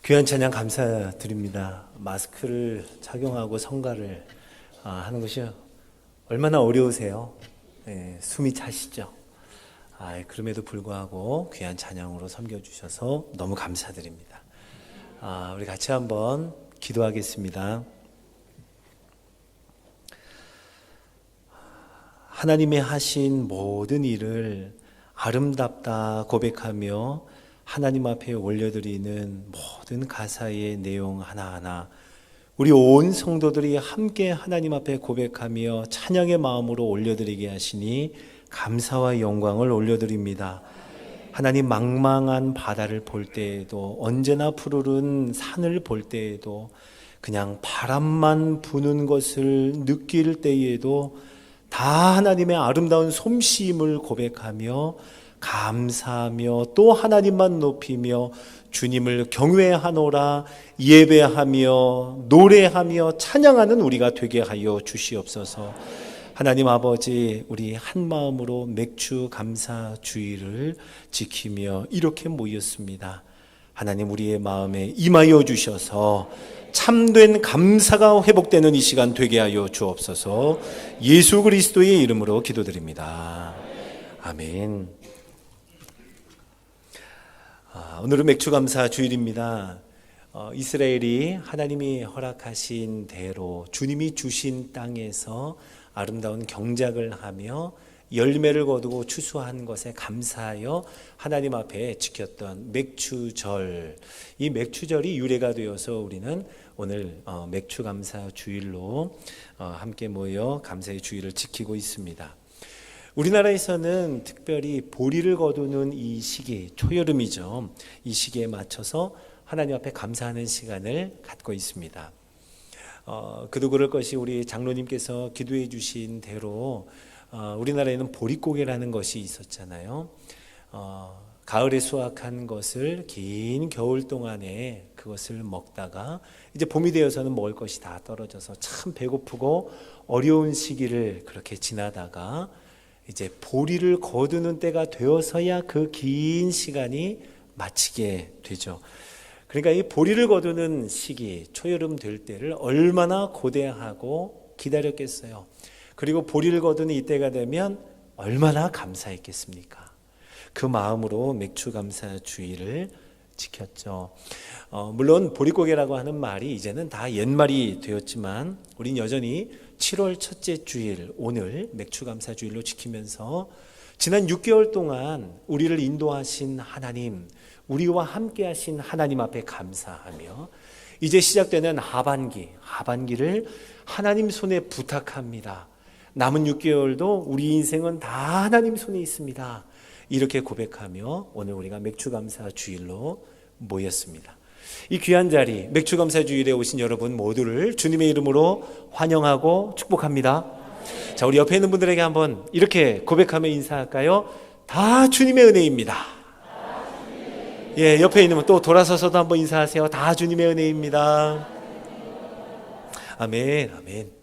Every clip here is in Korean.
귀한 찬양 감사드립니다. 마스크를 착용하고 성가를 하는 것이 얼마나 어려우세요? 네, 숨이 차시죠? 그럼에도 불구하고 귀한 찬양으로 섬겨주셔서 너무 감사드립니다. 우리 같이 한번 기도하겠습니다. 하나님의 하신 모든 일을 아름답다 고백하며 하나님 앞에 올려드리는 모든 가사의 내용 하나하나 우리 온 성도들이 함께 하나님 앞에 고백하며 찬양의 마음으로 올려드리게 하시니 감사와 영광을 올려드립니다. 하나님, 망망한 바다를 볼 때에도, 언제나 푸르른 산을 볼 때에도, 그냥 바람만 부는 것을 느낄 때에도 다 하나님의 아름다운 솜씨임을 고백하며 감사하며 또 하나님만 높이며 주님을 경외하노라 예배하며 노래하며 찬양하는 우리가 되게 하여 주시옵소서. 하나님 아버지, 우리 한 마음으로 맥주 감사 주의를 지키며 이렇게 모였습니다. 하나님, 우리의 마음에 임하여 주셔서 참된 감사가 회복되는 이 시간 되게 하여 주옵소서. 예수 그리스도의 이름으로 기도드립니다. 아멘. 오늘은 맥주감사 주일입니다. 이스라엘이 하나님이 허락하신 대로 주님이 주신 땅에서 아름다운 경작을 하며 열매를 거두고 추수한 것에 감사하여 하나님 앞에 지켰던 맥주절, 이 맥주절이 유래가 되어서 우리는 오늘 맥주감사 주일로 함께 모여 감사의 주일을 지키고 있습니다. 우리나라에서는 특별히 보리를 거두는 이 시기, 초여름이죠. 이 시기에 맞춰서 하나님 앞에 감사하는 시간을 갖고 있습니다. 그도 그럴 것이 우리 장로님께서 기도해 주신 대로 우리나라에는 보릿고개라는 것이 있었잖아요. 가을에 수확한 것을 긴 겨울 동안에 그것을 먹다가 이제 봄이 되어서는 먹을 것이 다 떨어져서 참 배고프고 어려운 시기를 그렇게 지나다가 이제 보리를 거두는 때가 되어서야 그 긴 시간이 마치게 되죠. 그러니까 이 보리를 거두는 시기, 초여름 될 때를 얼마나 고대하고 기다렸겠어요. 그리고 보리를 거두는 이때가 되면 얼마나 감사했겠습니까? 그 마음으로 맥주감사 주일을 지켰죠. 물론 보릿고개라고 하는 말이 이제는 다 옛말이 되었지만 우린 여전히 7월 첫째 주일, 오늘 맥주감사 주일로 지키면서 지난 6개월 동안 우리를 인도하신 하나님, 우리와 함께 하신 하나님 앞에 감사하며 이제 시작되는 하반기를 하나님 손에 부탁합니다. 남은 6개월도 우리 인생은 다 하나님 손에 있습니다. 이렇게 고백하며 오늘 우리가 맥주감사 주일로 모였습니다. 이 귀한 자리, 맥주감사 주일에 오신 여러분 모두를 주님의 이름으로 환영하고 축복합니다. 자, 우리 옆에 있는 분들에게 한번 이렇게 고백하며 인사할까요? 다 주님의 은혜입니다. 예, 옆에 있는 분 또 돌아서서도 한번 인사하세요. 다 주님의 은혜입니다. 아멘, 아멘.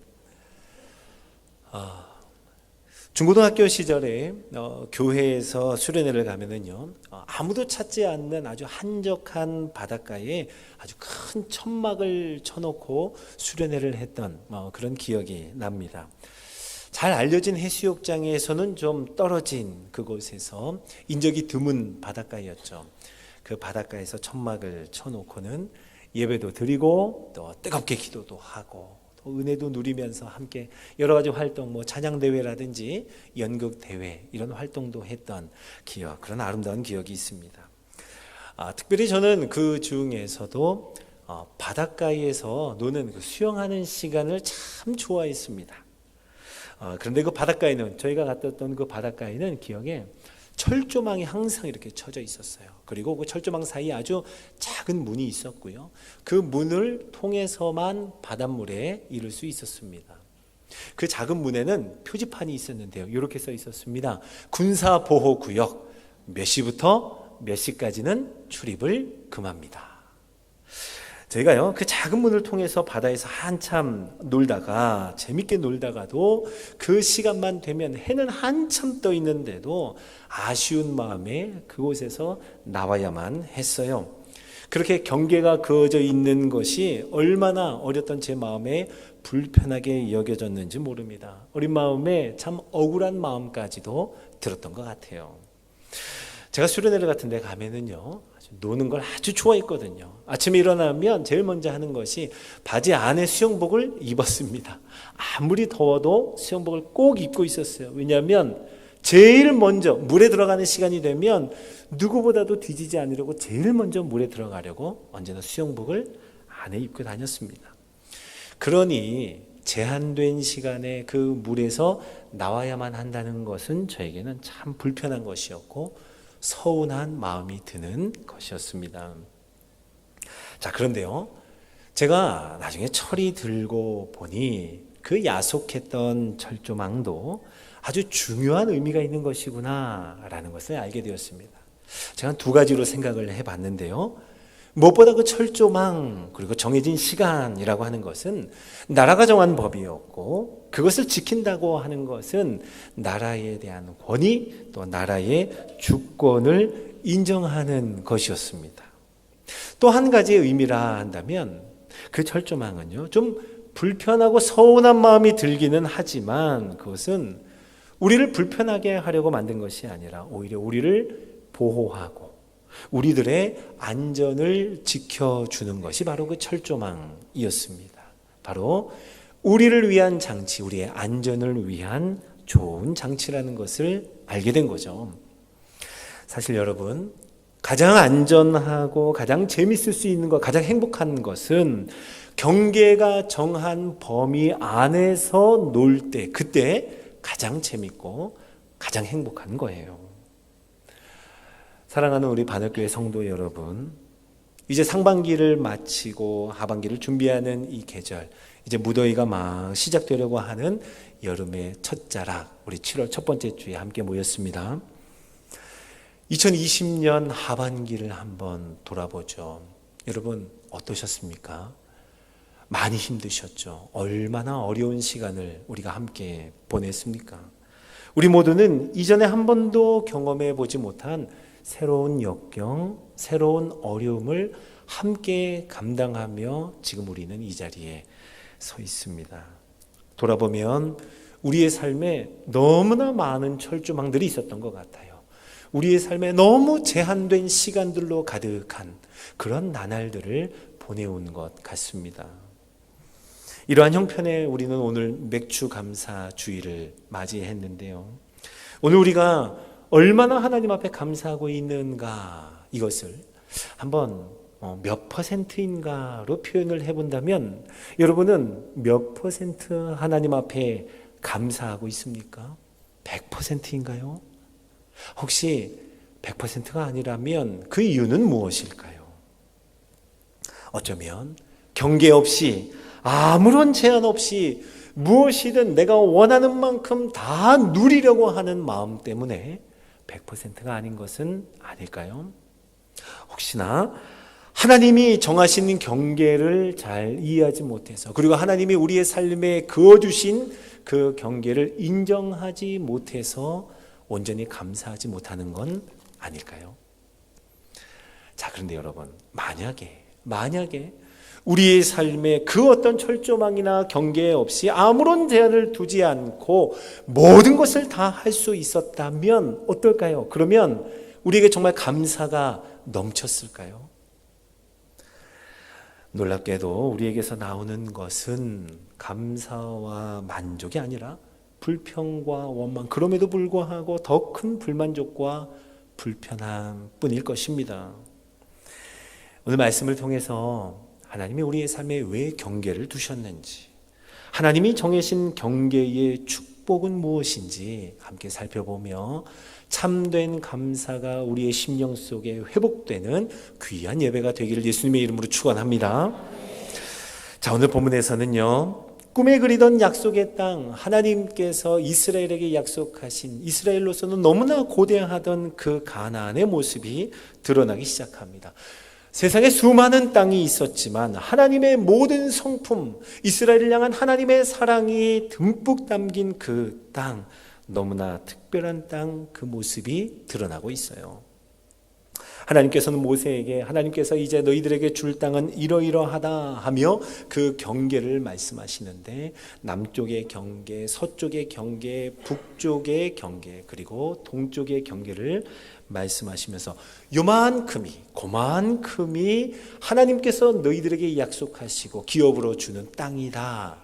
중고등학교 시절에 교회에서 수련회를 가면은요, 아무도 찾지 않는 아주 한적한 바닷가에 아주 큰 천막을 쳐놓고 수련회를 했던 그런 기억이 납니다. 잘 알려진 해수욕장에서는 좀 떨어진 그곳에서 인적이 드문 바닷가였죠. 그 바닷가에서 천막을 쳐놓고는 예배도 드리고 또 뜨겁게 기도도 하고 은혜도 누리면서 함께 여러 가지 활동, 찬양대회라든지 연극대회 이런 활동도 했던 기억, 그런 아름다운 기억이 있습니다. 특별히 저는 그 중에서도 바닷가에서 노는 그 수영하는 시간을 참 좋아했습니다. 그런데 그 바닷가에는, 저희가 갔던 그 바닷가에는 기억에 철조망이 항상 이렇게 쳐져 있었어요. 그리고 그 철조망 사이에 아주 작은 문이 있었고요. 그 문을 통해서만 바닷물에 이를 수 있었습니다. 그 작은 문에는 표지판이 있었는데요. 이렇게 써 있었습니다. 군사보호구역 몇 시부터 몇 시까지는 출입을 금합니다. 저희가요, 그 작은 문을 통해서 바다에서 한참 놀다가, 재밌게 놀다가도 그 시간만 되면 해는 한참 떠 있는데도 아쉬운 마음에 그곳에서 나와야만 했어요. 그렇게 경계가 그어져 있는 것이 얼마나 어렸던 제 마음에 불편하게 여겨졌는지 모릅니다. 어린 마음에 참 억울한 마음까지도 들었던 것 같아요. 제가 수련회를 같은 데 가면은요, 노는 걸 아주 좋아했거든요. 아침에 일어나면 제일 먼저 하는 것이 바지 안에 수영복을 입었습니다. 아무리 더워도 수영복을 꼭 입고 있었어요. 왜냐하면 제일 먼저 물에 들어가는 시간이 되면 누구보다도 뒤지지 않으려고 제일 먼저 물에 들어가려고 언제나 수영복을 안에 입고 다녔습니다. 그러니 제한된 시간에 그 물에서 나와야만 한다는 것은 저에게는 참 불편한 것이었고 서운한 마음이 드는 것이었습니다. 자, 그런데요, 제가 나중에 철이 들고 보니 그 야속했던 철조망도 아주 중요한 의미가 있는 것이구나 라는 것을 알게 되었습니다. 제가 두 가지로 생각을 해봤는데요. 무엇보다 그 철조망 그리고 정해진 시간이라고 하는 것은 나라가 정한 법이었고, 그것을 지킨다고 하는 것은 나라에 대한 권위 또 나라의 주권을 인정하는 것이었습니다. 또 한 가지의 의미라 한다면 그 철조망은요, 좀 불편하고 서운한 마음이 들기는 하지만 그것은 우리를 불편하게 하려고 만든 것이 아니라 오히려 우리를 보호하고 우리들의 안전을 지켜주는 것이 바로 그 철조망이었습니다. 바로 우리를 위한 장치, 우리의 안전을 위한 좋은 장치라는 것을 알게 된 거죠. 사실 여러분, 가장 안전하고 가장 재밌을 수 있는 것, 가장 행복한 것은 경계가 정한 범위 안에서 놀 때, 그때 가장 재밌고 가장 행복한 거예요. 사랑하는 우리 반역교회 성도 여러분, 이제 상반기를 마치고 하반기를 준비하는 이 계절, 이제 무더위가 막 시작되려고 하는 여름의 첫자락, 우리 7월 첫 번째 주에 함께 모였습니다. 2020년 하반기를 한번 돌아보죠. 여러분 어떠셨습니까? 많이 힘드셨죠? 얼마나 어려운 시간을 우리가 함께 보냈습니까? 우리 모두는 이전에 한 번도 경험해 보지 못한 새로운 역경, 새로운 어려움을 함께 감당하며 지금 우리는 이 자리에 서 있습니다. 돌아보면 우리의 삶에 너무나 많은 철조망들이 있었던 것 같아요. 우리의 삶에 너무 제한된 시간들로 가득한 그런 나날들을 보내온 것 같습니다. 이러한 형편에 우리는 오늘 맥주 감사 주일을 맞이했는데요. 오늘 우리가 얼마나 하나님 앞에 감사하고 있는가, 이것을 한번 몇 퍼센트인가로 표현을 해본다면 여러분은 몇 퍼센트 하나님 앞에 감사하고 있습니까? 100%인가요? 혹시 100%가 아니라면 그 이유는 무엇일까요? 어쩌면 경계 없이 아무런 제한 없이 무엇이든 내가 원하는 만큼 다 누리려고 하는 마음 때문에 100%가 아닌 것은 아닐까요? 혹시나 하나님이 정하신 경계를 잘 이해하지 못해서, 그리고 하나님이 우리의 삶에 그어주신 그 경계를 인정하지 못해서 온전히 감사하지 못하는 건 아닐까요? 자, 그런데 여러분, 만약에 우리의 삶에 그 어떤 철조망이나 경계 없이 아무런 제한을 두지 않고 모든 것을 다 할 수 있었다면 어떨까요? 그러면 우리에게 정말 감사가 넘쳤을까요? 놀랍게도 우리에게서 나오는 것은 감사와 만족이 아니라 불평과 원망, 그럼에도 불구하고 더 큰 불만족과 불편함 뿐일 것입니다. 오늘 말씀을 통해서 하나님이 우리의 삶에 왜 경계를 두셨는지, 하나님이 정해신 경계의 축복은 무엇인지 함께 살펴보며 참된 감사가 우리의 심령 속에 회복되는 귀한 예배가 되기를 예수님의 이름으로 축원합니다. 자, 오늘 본문에서는요, 꿈에 그리던 약속의 땅, 하나님께서 이스라엘에게 약속하신, 이스라엘로서는 너무나 고대하던 그 가나안의 모습이 드러나기 시작합니다. 세상에 수많은 땅이 있었지만 하나님의 모든 성품, 이스라엘을 향한 하나님의 사랑이 듬뿍 담긴 그 땅, 너무나 특별한 땅, 그 모습이 드러나고 있어요. 하나님께서는 모세에게 하나님께서 이제 너희들에게 줄 땅은 이러이러하다 하며 그 경계를 말씀하시는데 남쪽의 경계, 서쪽의 경계, 북쪽의 경계, 그리고 동쪽의 경계를 말씀하시면서 그만큼이 하나님께서 너희들에게 약속하시고 기업으로 주는 땅이다.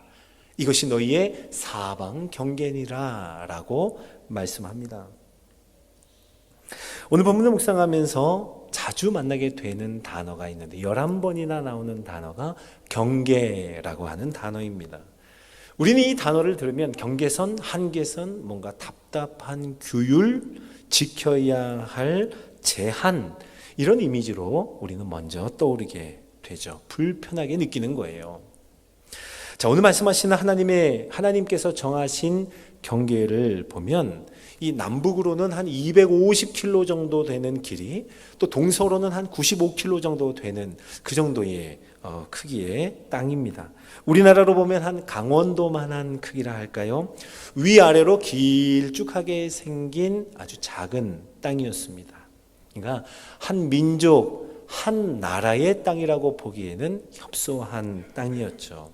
이것이 너희의 사방 경계니라 라고 말씀합니다. 오늘 본문을 묵상하면서 자주 만나게 되는 단어가 있는데 11번이나 나오는 단어가 경계라고 하는 단어입니다. 우리는 이 단어를 들으면 경계선, 한계선, 뭔가 답답한 규율, 지켜야 할 제한, 이런 이미지로 우리는 먼저 떠오르게 되죠. 불편하게 느끼는 거예요. 자, 오늘 말씀하시는 하나님께서 정하신 경계를 보면 이 남북으로는 한 250km 정도 되는 길이, 또 동서로는 한 95km 정도 되는 그 정도의 크기의 땅입니다. 우리나라로 보면 한 강원도만한 크기라 할까요? 위아래로 길쭉하게 생긴 아주 작은 땅이었습니다. 그러니까 한 민족, 한 나라의 땅이라고 보기에는 협소한 땅이었죠.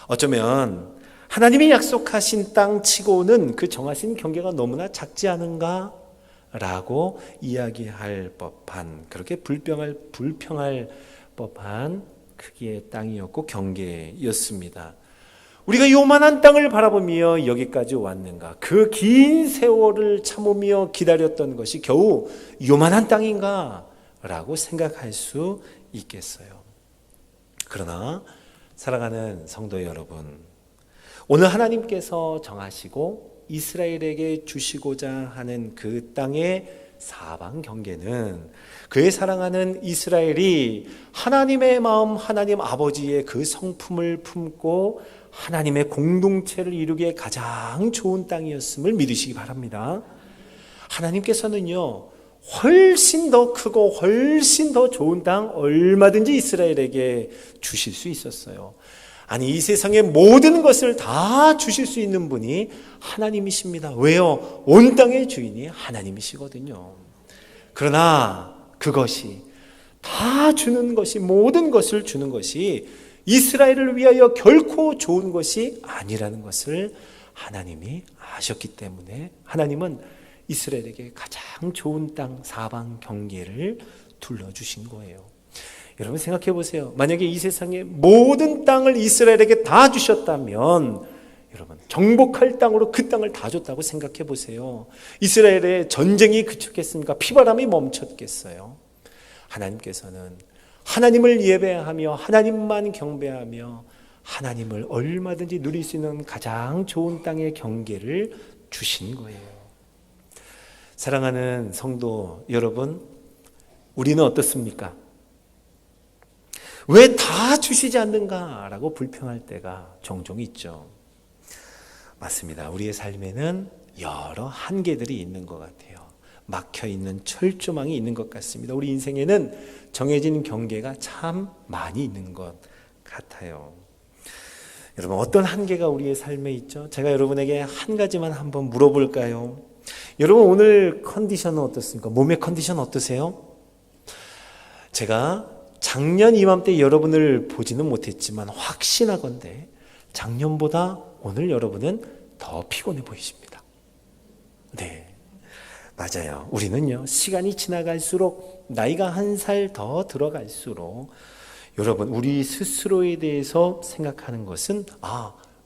어쩌면 하나님이 약속하신 땅 치고는 그 정하신 경계가 너무나 작지 않은가? 라고 이야기할 법한, 그렇게 불평할 법한 크기의 땅이었고 경계였습니다. 우리가 요만한 땅을 바라보며 여기까지 왔는가? 그 긴 세월을 참으며 기다렸던 것이 겨우 요만한 땅인가? 라고 생각할 수 있겠어요. 그러나 사랑하는 성도 여러분, 오늘 하나님께서 정하시고 이스라엘에게 주시고자 하는 그 땅의 사방 경계는 그의 사랑하는 이스라엘이 하나님의 마음, 하나님 아버지의 그 성품을 품고 하나님의 공동체를 이루기에 가장 좋은 땅이었음을 믿으시기 바랍니다. 하나님께서는요, 훨씬 더 크고 훨씬 더 좋은 땅 얼마든지 이스라엘에게 주실 수 있었어요. 아니, 이 세상의 모든 것을 다 주실 수 있는 분이 하나님이십니다. 왜요? 온 땅의 주인이 하나님이시거든요. 그러나 그것이 다 주는 것이, 모든 것을 주는 것이 이스라엘을 위하여 결코 좋은 것이 아니라는 것을 하나님이 아셨기 때문에 하나님은 이스라엘에게 가장 좋은 땅 사방 경계를 둘러주신 거예요. 여러분 생각해 보세요. 만약에 이 세상의 모든 땅을 이스라엘에게 다 주셨다면, 여러분 정복할 땅으로 그 땅을 다 줬다고 생각해 보세요. 이스라엘의 전쟁이 그쳤겠습니까? 피바람이 멈췄겠어요? 하나님께서는 하나님을 예배하며 하나님만 경배하며 하나님을 얼마든지 누릴 수 있는 가장 좋은 땅의 경계를 주신 거예요. 사랑하는 성도 여러분, 우리는 어떻습니까? 왜 다 주시지 않는가라고 불평할 때가 종종 있죠. 맞습니다. 우리의 삶에는 여러 한계들이 있는 것 같아요. 막혀있는 철조망이 있는 것 같습니다. 우리 인생에는 정해진 경계가 참 많이 있는 것 같아요. 여러분, 어떤 한계가 우리의 삶에 있죠? 제가 여러분에게 한 가지만 한번 물어볼까요? 여러분, 오늘 컨디션은 어떻습니까? 몸의 컨디션 어떠세요? 제가 작년 이맘때 여러분을 보지는 못했지만 확신하건대 작년보다 오늘 여러분은 더 피곤해 보이십니다. 네, 맞아요. 우리는요, 시간이 지나갈수록, 나이가 한 살 더 들어갈수록 여러분, 우리 스스로에 대해서 생각하는 것은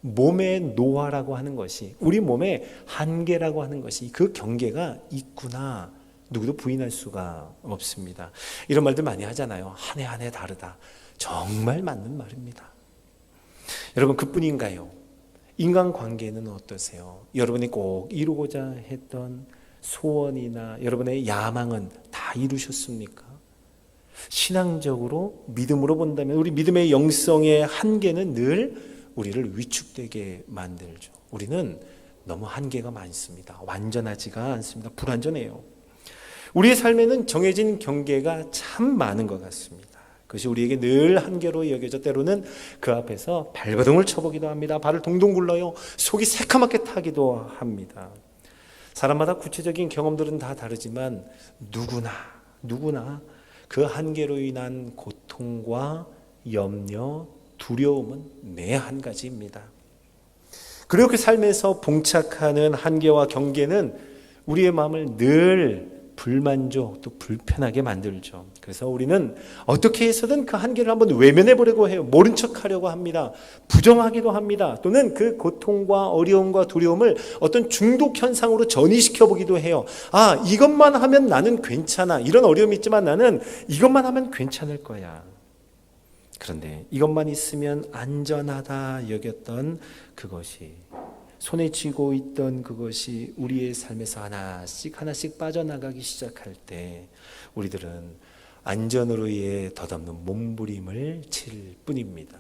몸의 노화라고 하는 것이, 우리 몸의 한계라고 하는 것이, 그 경계가 있구나, 누구도 부인할 수가 없습니다. 이런 말들 많이 하잖아요. 한 해 한 해 다르다. 정말 맞는 말입니다. 여러분, 그뿐인가요? 인간관계는 어떠세요? 여러분이 꼭 이루고자 했던 소원이나 여러분의 야망은 다 이루셨습니까? 신앙적으로, 믿음으로 본다면 우리 믿음의 영성의 한계는 늘 우리를 위축되게 만들죠. 우리는 너무 한계가 많습니다. 완전하지가 않습니다. 불완전해요. 우리의 삶에는 정해진 경계가 참 많은 것 같습니다. 그것이 우리에게 늘 한계로 여겨져 때로는 그 앞에서 발버둥을 쳐보기도 합니다. 발을 동동 굴러요. 속이 새카맣게 타기도 합니다. 사람마다 구체적인 경험들은 다 다르지만 누구나 그 한계로 인한 고통과 염려, 두려움은 매 한 가지입니다. 그리고 그 삶에서 봉착하는 한계와 경계는 우리의 마음을 늘 불만족 또 불편하게 만들죠. 그래서 우리는 어떻게 해서든 그 한계를 한번 외면해 보려고 해요. 모른 척 하려고 합니다. 부정하기도 합니다. 또는 그 고통과 어려움과 두려움을 어떤 중독 현상으로 전이시켜 보기도 해요. 아, 이것만 하면 나는 괜찮아. 이런 어려움이 있지만 나는 이것만 하면 괜찮을 거야. 그런데 이것만 있으면 안전하다 여겼던 그것이, 손에 쥐고 있던 그것이 우리의 삶에서 하나씩 빠져나가기 시작할 때 우리들은 안전으로 인해 덧없는 몸부림을 칠 뿐입니다.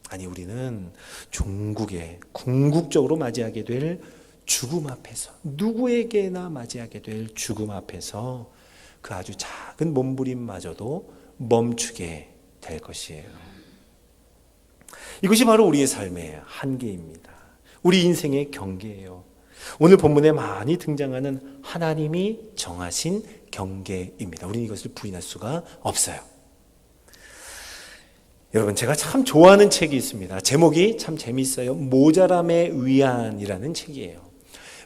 아니, 우리는 궁극적으로 맞이하게 될 죽음 앞에서, 누구에게나 맞이하게 될 죽음 앞에서 그 아주 작은 몸부림마저도 멈추게 될 것이에요. 이것이 바로 우리의 삶의 한계입니다. 우리 인생의 경계예요. 오늘 본문에 많이 등장하는 하나님이 정하신 경계입니다. 우리는 이것을 부인할 수가 없어요. 여러분, 제가 참 좋아하는 책이 있습니다. 제목이 참 재미있어요. 모자람의 위안이라는 책이에요.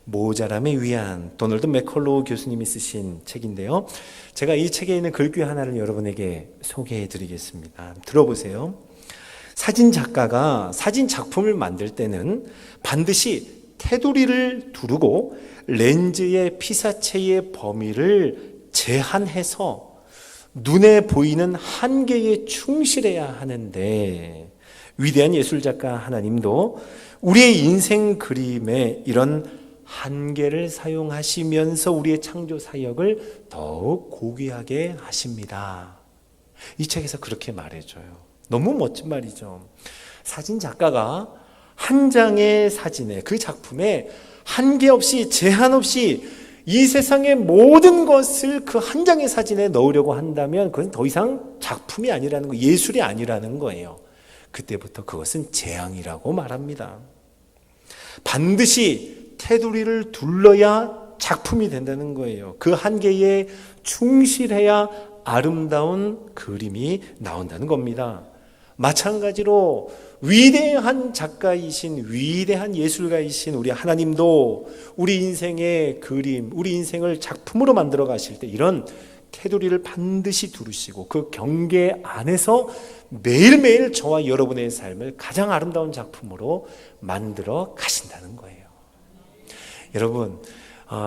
모자람의 위안, 도널드 맥컬로우 교수님이 쓰신 책인데요. 제가 이 책에 있는 글귀 하나를 여러분에게 소개해 드리겠습니다. 들어보세요. 사진 작가가 사진 작품을 만들 때는 반드시 테두리를 두르고 렌즈의 피사체의 범위를 제한해서 눈에 보이는 한계에 충실해야 하는데, 위대한 예술작가 하나님도 우리의 인생 그림에 이런 한계를 사용하시면서 우리의 창조 사역을 더욱 고귀하게 하십니다. 이 책에서 그렇게 말해줘요. 너무 멋진 말이죠. 사진 작가가 한 장의 사진에, 그 작품에 한계 없이, 제한 없이 이 세상의 모든 것을 그 한 장의 사진에 넣으려고 한다면 그건 더 이상 작품이 아니라는 거, 예술이 아니라는 거예요. 그때부터 그것은 재앙이라고 말합니다. 반드시 테두리를 둘러야 작품이 된다는 거예요. 그 한계에 충실해야 아름다운 그림이 나온다는 겁니다. 마찬가지로 위대한 작가이신, 위대한 예술가이신 우리 하나님도 우리 인생의 그림, 우리 인생을 작품으로 만들어 가실 때 이런 테두리를 반드시 두르시고 그 경계 안에서 매일매일 저와 여러분의 삶을 가장 아름다운 작품으로 만들어 가신다는 거예요. 여러분,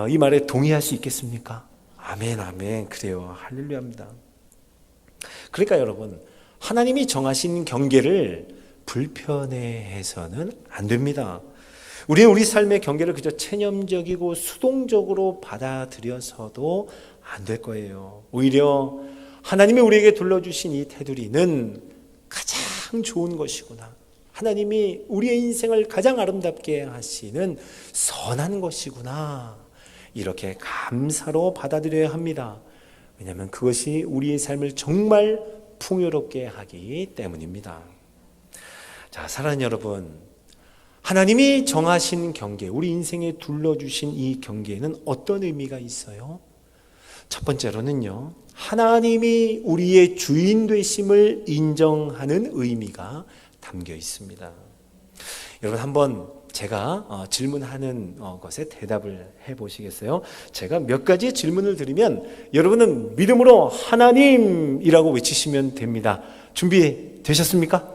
이 말에 동의할 수 있겠습니까? 아멘, 아멘. 그래요. 할렐루야입니다. 그러니까 여러분, 하나님이 정하신 경계를 불편해해서는 안 됩니다. 우리는 우리 삶의 경계를 그저 체념적이고 수동적으로 받아들여서도 안 될 거예요. 오히려 하나님이 우리에게 둘러주신 이 테두리는 가장 좋은 것이구나. 하나님이 우리의 인생을 가장 아름답게 하시는 선한 것이구나. 이렇게 감사로 받아들여야 합니다. 왜냐하면 그것이 우리의 삶을 정말 풍요롭게 하기 때문입니다. 자, 사랑하는 여러분, 하나님이 정하신 경계, 우리 인생에 둘러주신 이 경계에는 어떤 의미가 있어요? 첫 번째로는요, 하나님이 우리의 주인 되심을 인정하는 의미가 담겨 있습니다. 여러분, 한번 제가 질문하는 것에 대답을 해보시겠어요? 제가 몇 가지 질문을 드리면 여러분은 믿음으로 하나님이라고 외치시면 됩니다. 준비되셨습니까?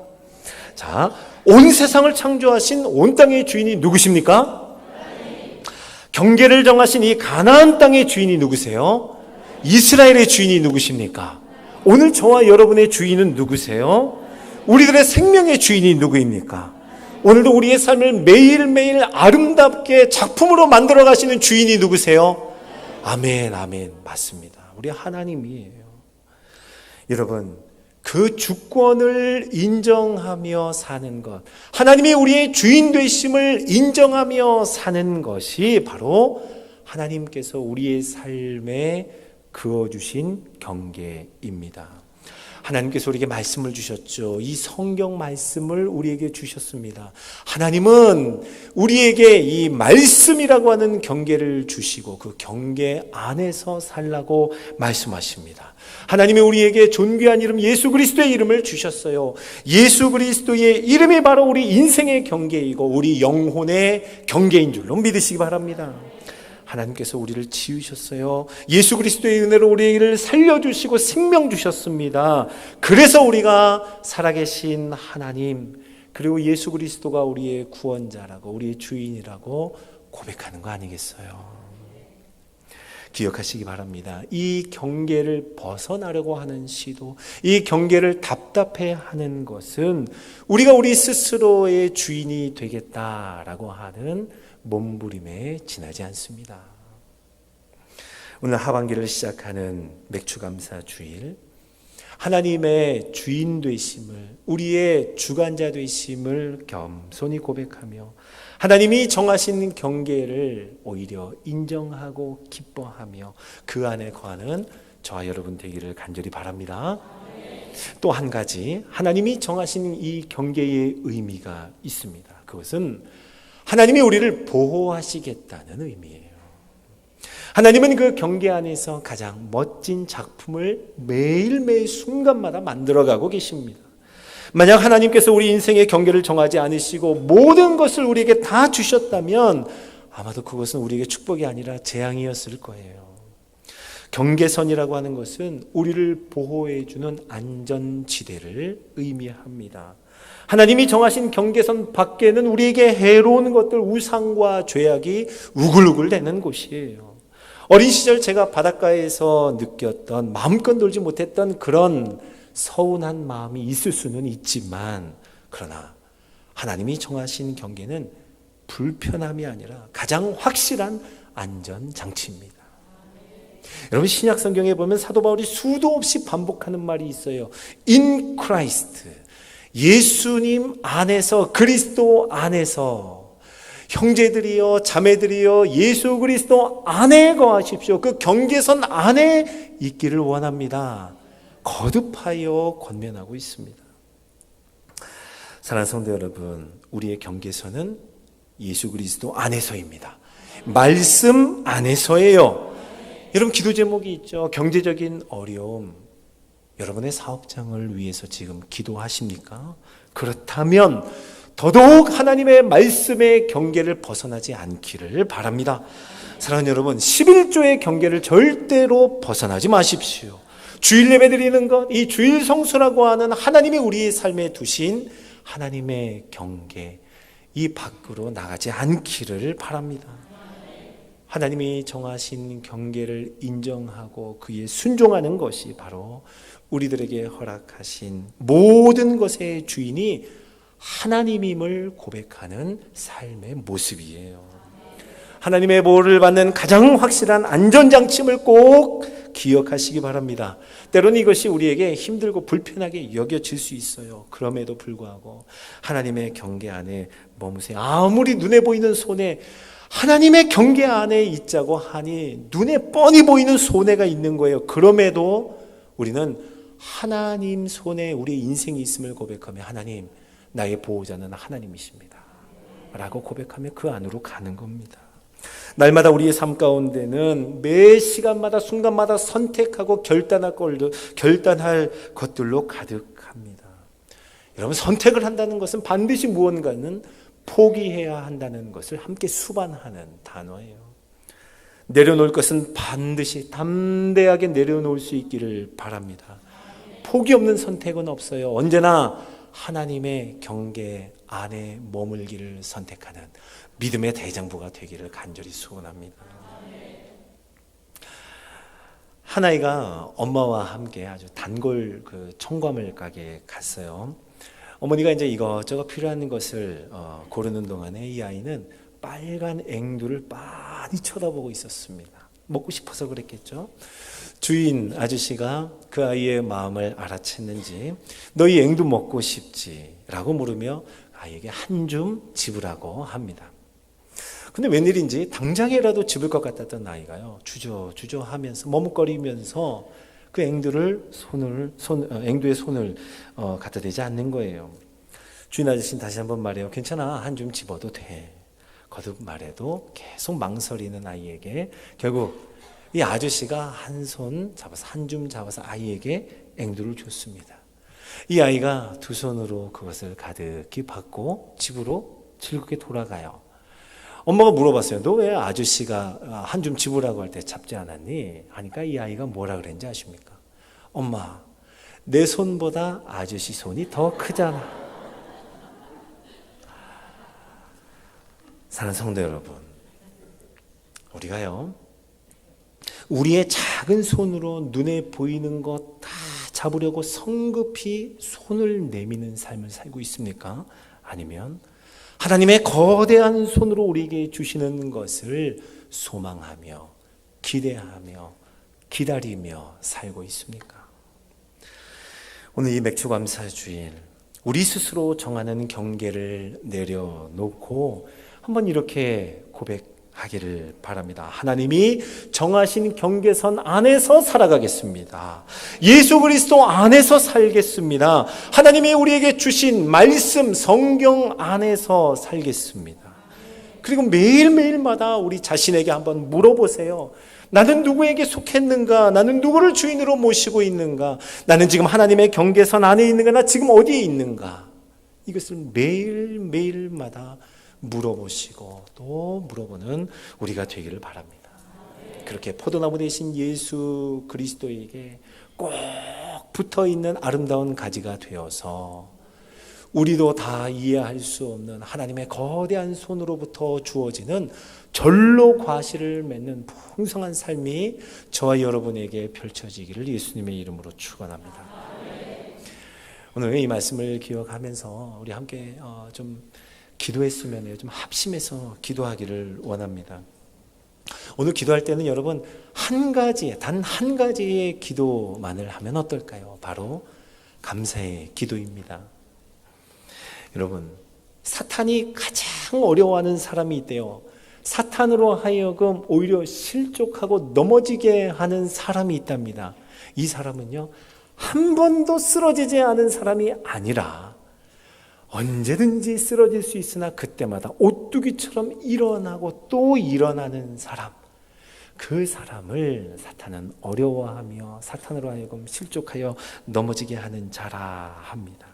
자, 온 세상을 창조하신 온 땅의 주인이 누구십니까? 경계를 정하신 이 가나안 땅의 주인이 누구세요? 이스라엘의 주인이 누구십니까? 오늘 저와 여러분의 주인은 누구세요? 우리들의 생명의 주인이 누구입니까? 오늘도 우리의 삶을 매일매일 아름답게 작품으로 만들어 가시는 주인이 누구세요? 아멘, 아멘. 맞습니다. 우리 하나님이에요. 여러분, 그 주권을 인정하며 사는 것, 하나님이 우리의 주인 되심을 인정하며 사는 것이 바로 하나님께서 우리의 삶에 그어주신 경계입니다. 하나님께서 우리에게 말씀을 주셨죠. 이 성경 말씀을 우리에게 주셨습니다. 하나님은 우리에게 이 말씀이라고 하는 경계를 주시고 그 경계 안에서 살라고 말씀하십니다. 하나님이 우리에게 존귀한 이름 예수 그리스도의 이름을 주셨어요. 예수 그리스도의 이름이 바로 우리 인생의 경계이고 우리 영혼의 경계인 줄로 믿으시기 바랍니다. 하나님께서 우리를 지으셨어요. 예수 그리스도의 은혜로 우리를 살려주시고 생명 주셨습니다. 그래서 우리가 살아계신 하나님 그리고 예수 그리스도가 우리의 구원자라고 우리의 주인이라고 고백하는 거 아니겠어요? 기억하시기 바랍니다. 이 경계를 벗어나려고 하는 시도, 이 경계를 답답해하는 것은 우리가 우리 스스로의 주인이 되겠다라고 하는 몸부림에 지나지 않습니다. 오늘 하반기를 시작하는 맥주감사 주일, 하나님의 주인 되심을, 우리의 주관자 되심을 겸손히 고백하며 하나님이 정하신 경계를 오히려 인정하고 기뻐하며 그 안에 거하는 저와 여러분 되기를 간절히 바랍니다. 또 한 가지, 하나님이 정하신 이 경계의 의미가 있습니다. 그것은 하나님이 우리를 보호하시겠다는 의미예요. 하나님은 그 경계 안에서 가장 멋진 작품을 매일매일 순간마다 만들어가고 계십니다. 만약 하나님께서 우리 인생의 경계를 정하지 않으시고 모든 것을 우리에게 다 주셨다면 아마도 그것은 우리에게 축복이 아니라 재앙이었을 거예요. 경계선이라고 하는 것은 우리를 보호해주는 안전지대를 의미합니다. 하나님이 정하신 경계선 밖에는 우리에게 해로운 것들, 우상과 죄악이 우글우글 대는 곳이에요. 어린 시절 제가 바닷가에서 느꼈던 마음껏 놀지 못했던 그런 서운한 마음이 있을 수는 있지만 그러나 하나님이 정하신 경계는 불편함이 아니라 가장 확실한 안전장치입니다. 여러분 신약 성경에 보면 사도 바울이 수도 없이 반복하는 말이 있어요. In Christ, 예수님 안에서, 그리스도 안에서 형제들이여 자매들이여 예수 그리스도 안에 거하십시오. 그 경계선 안에 있기를 원합니다. 거듭하여 권면하고 있습니다. 사랑하는 성도 여러분, 우리의 경계선은 예수 그리스도 안에서입니다. 말씀 안에서예요. 여러분 기도 제목이 있죠. 경제적인 어려움. 여러분의 사업장을 위해서 지금 기도하십니까? 그렇다면 더더욱 하나님의 말씀의 경계를 벗어나지 않기를 바랍니다. 사랑하는 여러분, 11조의 경계를 절대로 벗어나지 마십시오. 주일 예배 드리는 것, 이 주일 성수라고 하는 하나님이 우리의 삶에 두신 하나님의 경계, 이 밖으로 나가지 않기를 바랍니다. 하나님이 정하신 경계를 인정하고 그에 순종하는 것이 바로 우리들에게 허락하신 모든 것의 주인이 하나님임을 고백하는 삶의 모습이에요. 하나님의 보호를 받는 가장 확실한 안전장치임을 꼭 기억하시기 바랍니다. 때로는 이것이 우리에게 힘들고 불편하게 여겨질 수 있어요. 그럼에도 불구하고 하나님의 경계 안에 머무세요. 아무리 눈에 보이는 손해, 하나님의 경계 안에 있자고 하니 눈에 뻔히 보이는 손해가 있는 거예요. 그럼에도 우리는 하나님 손에 우리의 인생이 있음을 고백하며 하나님, 나의 보호자는 하나님이십니다 라고 고백하며 그 안으로 가는 겁니다. 날마다 우리의 삶 가운데는 매 시간마다 순간마다 선택하고 결단할 것들로 가득합니다. 여러분 선택을 한다는 것은 반드시 무언가는 포기해야 한다는 것을 함께 수반하는 단어예요. 내려놓을 것은 반드시 담대하게 내려놓을 수 있기를 바랍니다. 포기 없는 선택은 없어요. 언제나 하나님의 경계 안에 머물기를 선택하는 믿음의 대장부가 되기를 간절히 소원합니다. 한 아이가 엄마와 함께 아주 단골 청과물 가게에 갔어요. 어머니가 이제 이것저것 필요한 것을 고르는 동안에 이 아이는 빨간 앵두를 빤히 쳐다보고 있었습니다. 먹고 싶어서 그랬겠죠. 주인 아저씨가 그 아이의 마음을 알아챘는지 너희 앵두 먹고 싶지? 라고 물으며 아이에게 한 줌 집으라고 합니다. 근데 웬일인지 당장이라도 집을 것 같았던 아이가요. 주저주저 하면서 머뭇거리면서 그 앵두의 손을 갖다 대지 않는 거예요. 주인 아저씨는 다시 한번 말해요. 괜찮아, 한 줌 집어도 돼. 거듭 말해도 계속 망설이는 아이에게 결국 이 아저씨가 한 줌 잡아서 아이에게 앵두를 줬습니다. 이 아이가 두 손으로 그것을 가득히 받고 집으로 즐겁게 돌아가요. 엄마가 물어봤어요. 너 왜 아저씨가 한 줌 집으라고 할 때 잡지 않았니? 하니까 이 아이가 뭐라 그랬는지 아십니까? 엄마, 내 손보다 아저씨 손이 더 크잖아. 사랑하는 성도 여러분, 우리가요, 우리의 작은 손으로 눈에 보이는 것 다 잡으려고 성급히 손을 내미는 삶을 살고 있습니까? 아니면 하나님의 거대한 손으로 우리에게 주시는 것을 소망하며 기대하며 기다리며 살고 있습니까? 오늘 이 맥주감사주일, 우리 스스로 정하는 경계를 내려놓고 한번 이렇게 고백하기를 바랍니다. 하나님이 정하신 경계선 안에서 살아가겠습니다. 예수 그리스도 안에서 살겠습니다. 하나님이 우리에게 주신 말씀 성경 안에서 살겠습니다. 그리고 매일매일마다 우리 자신에게 한번 물어보세요. 나는 누구에게 속했는가? 나는 누구를 주인으로 모시고 있는가? 나는 지금 하나님의 경계선 안에 있는가? 나 지금 어디에 있는가? 이것을 매일매일마다 물어보시고 또 물어보는 우리가 되기를 바랍니다. 그렇게 포도나무 대신 예수 그리스도에게 꼭 붙어있는 아름다운 가지가 되어서 우리도 다 이해할 수 없는 하나님의 거대한 손으로부터 주어지는 절로 과실을 맺는 풍성한 삶이 저와 여러분에게 펼쳐지기를 예수님의 이름으로 축원합니다. 오늘 이 말씀을 기억하면서 우리 함께 좀 기도했으면 좀 합심해서 기도하기를 원합니다. 오늘 기도할 때는 여러분 단 한 가지의 기도만을 하면 어떨까요? 바로 감사의 기도입니다. 여러분, 사탄이 가장 어려워하는 사람이 있대요. 사탄으로 하여금 오히려 실족하고 넘어지게 하는 사람이 있답니다. 이 사람은요, 한 번도 쓰러지지 않은 사람이 아니라 언제든지 쓰러질 수 있으나 그때마다 오뚜기처럼 일어나고 또 일어나는 사람, 그 사람을 사탄은 어려워하며 사탄으로 하여금 실족하여 넘어지게 하는 자라 합니다.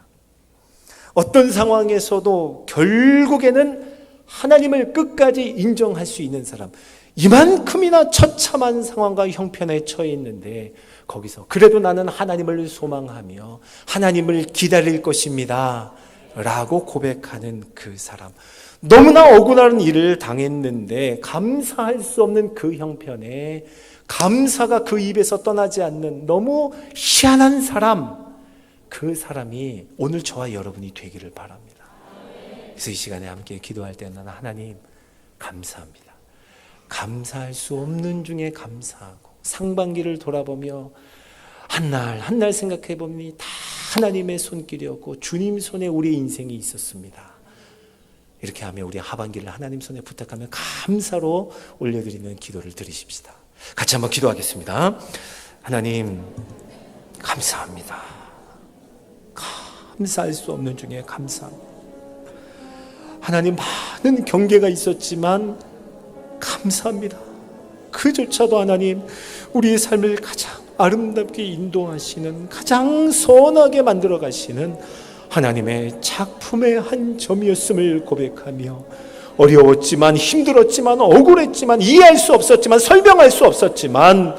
어떤 상황에서도 결국에는 하나님을 끝까지 인정할 수 있는 사람, 이만큼이나 처참한 상황과 형편에 처해 있는데 거기서 그래도 나는 하나님을 소망하며 하나님을 기다릴 것입니다 라고 고백하는 그 사람, 너무나 억울한 일을 당했는데 감사할 수 없는 그 형편에 감사가 그 입에서 떠나지 않는 너무 희한한 사람, 그 사람이 오늘 저와 여러분이 되기를 바랍니다. 그래서 이 시간에 함께 기도할 때는 하나님 감사합니다. 감사할 수 없는 중에 감사하고 상반기를 돌아보며 한 날 생각해 보니 다 하나님의 손길이었고 주님 손에 우리의 인생이 있었습니다. 이렇게 하며 우리 하반기를 하나님 손에 부탁하며 감사로 올려드리는 기도를 드리십시다. 같이 한번 기도하겠습니다. 하나님 감사합니다. 감사할 수 없는 중에 감사합니다. 하나님 많은 경계가 있었지만 감사합니다. 그조차도 하나님 우리의 삶을 가장 아름답게 인도하시는, 가장 선하게 만들어 가시는 하나님의 작품의 한 점이었음을 고백하며 어려웠지만 힘들었지만 억울했지만 이해할 수 없었지만 설명할 수 없었지만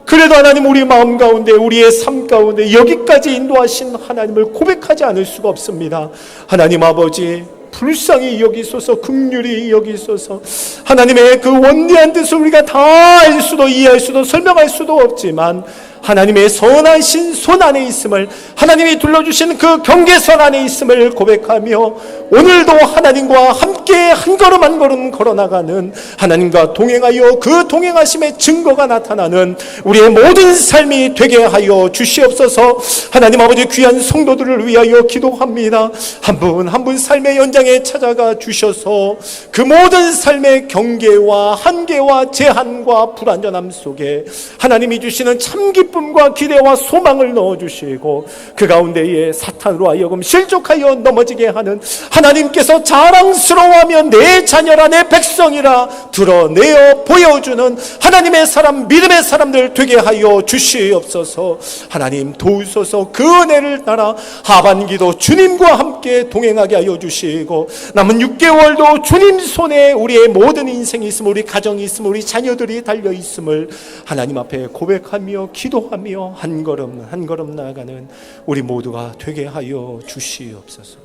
그래도 하나님 우리 마음 가운데 우리의 삶 가운데 여기까지 인도하신 하나님을 고백하지 않을 수가 없습니다. 하나님 아버지 불쌍히 여기소서, 긍휼히 여기소서. 하나님의 그 원대한 뜻을 우리가 다 알 수도 이해할 수도 설명할 수도 없지만 하나님의 선하신 손 안에 있음을, 하나님이 둘러주신 그 경계선 안에 있음을 고백하며 오늘도 하나님과 함께 한 걸음 한 걸음 걸어나가는, 하나님과 동행하여 그 동행하심의 증거가 나타나는 우리의 모든 삶이 되게 하여 주시옵소서. 하나님 아버지 귀한 성도들을 위하여 기도합니다. 한 분 한 분 삶의 연장에 찾아가 주셔서 그 모든 삶의 경계와 한계와 제한과 불안전함 속에 하나님이 주시는 참 깊은 기쁨과 기대와 소망을 넣어주시고 그 가운데에 사탄으로 하여금 실족하여 넘어지게 하는 하나님께서 자랑스러워하며 내 자녀라 내 백성이라 드러내어 보여주는 하나님의 사람, 믿음의 사람들 되게 하여 주시옵소서. 하나님 도우소서. 그 은혜를 따라 하반기도 주님과 함께 동행하게 하여 주시고 남은 6개월도 주님 손에 우리의 모든 인생이 있음을, 우리 가정이 있음을, 우리 자녀들이 달려 있음을 하나님 앞에 고백하며 기도하며 한 걸음 한 걸음 나아가는 우리 모두가 되게 하여 주시옵소서.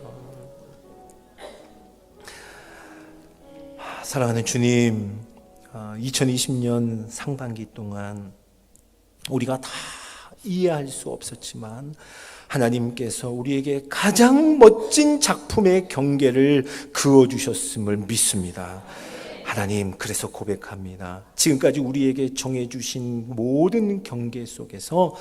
사랑하는 주님, 2020년 상반기 동안 우리가 다 이해할 수 없었지만 하나님께서 우리에게 가장 멋진 작품의 경계를 그어주셨음을 믿습니다. 하나님, 그래서 고백합니다. 지금까지 우리에게 정해주신 모든 경계 속에서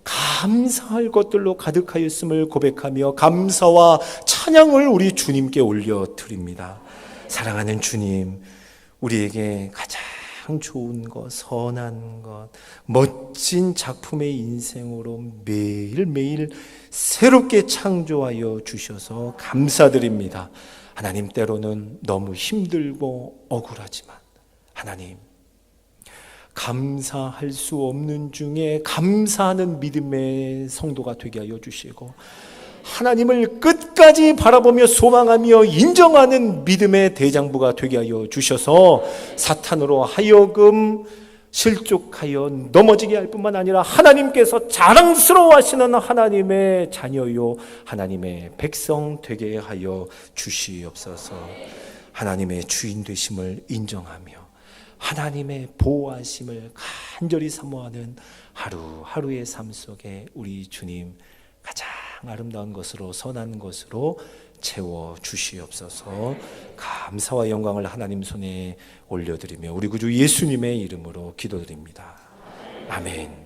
감사할 것들로 가득하였음을 고백하며 감사와 찬양을 우리 주님께 올려드립니다. 사랑하는 주님, 우리에게 가장 좋은 것, 선한 것, 멋진 작품의 인생으로 매일매일 새롭게 창조하여 주셔서 감사드립니다. 하나님, 때로는 너무 힘들고 억울하지만 하나님, 감사할 수 없는 중에 감사하는 믿음의 성도가 되게 하여 주시고 하나님을 끝까지 바라보며 소망하며 인정하는 믿음의 대장부가 되게 하여 주셔서 사탄으로 하여금 실족하여 넘어지게 할 뿐만 아니라 하나님께서 자랑스러워하시는 하나님의 자녀요 하나님의 백성 되게 하여 주시옵소서. 하나님의 주인 되심을 인정하며 하나님의 보호하심을 간절히 사모하는 하루하루의 삶 속에 우리 주님 가장 아름다운 것으로 선한 것으로 채워 주시옵소서. 감사와 영광을 하나님 손에 올려드리며 우리 구주 예수님의 이름으로 기도드립니다. 아멘.